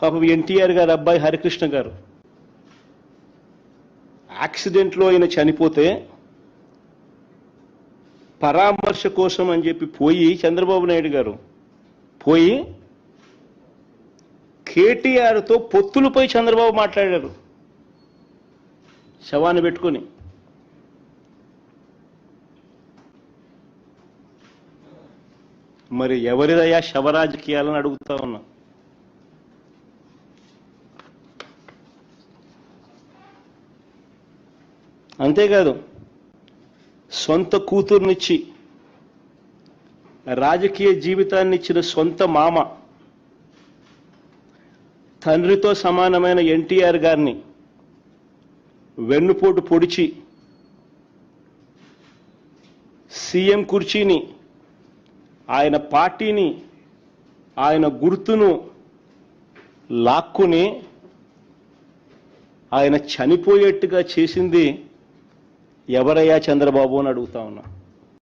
పాపం ఎన్టీఆర్ గారు అబ్బాయి హరికృష్ణ గారు యాక్సిడెంట్లో ఆయన చనిపోతే పరామర్శ కోసం అని చెప్పి పోయి చంద్రబాబు నాయుడు గారు పోయి కేటీఆర్తో పొత్తులపై చంద్రబాబు మాట్లాడారు శవాన్ని పెట్టుకొని. మరి ఎవరిదయ్యా శవరాజకీయాలని అడుగుతా ఉన్నా. అంతేకాదు సొంత కూతుర్నిచ్చి రాజకీయ జీవితాన్ని ఇచ్చిన సొంత మామ తండ్రితో సమానమైన ఎన్టీఆర్ గారిని వెన్నుపోటు పొడిచి సీఎం కుర్చీని, ఆయన పార్టీని, ఆయన గుర్తును లాక్కుని ఆయన చనిపోయేట్టుగా చేసింది ఎవరయ్యా చంద్రబాబు అని అడుగుతా ఉన్నా.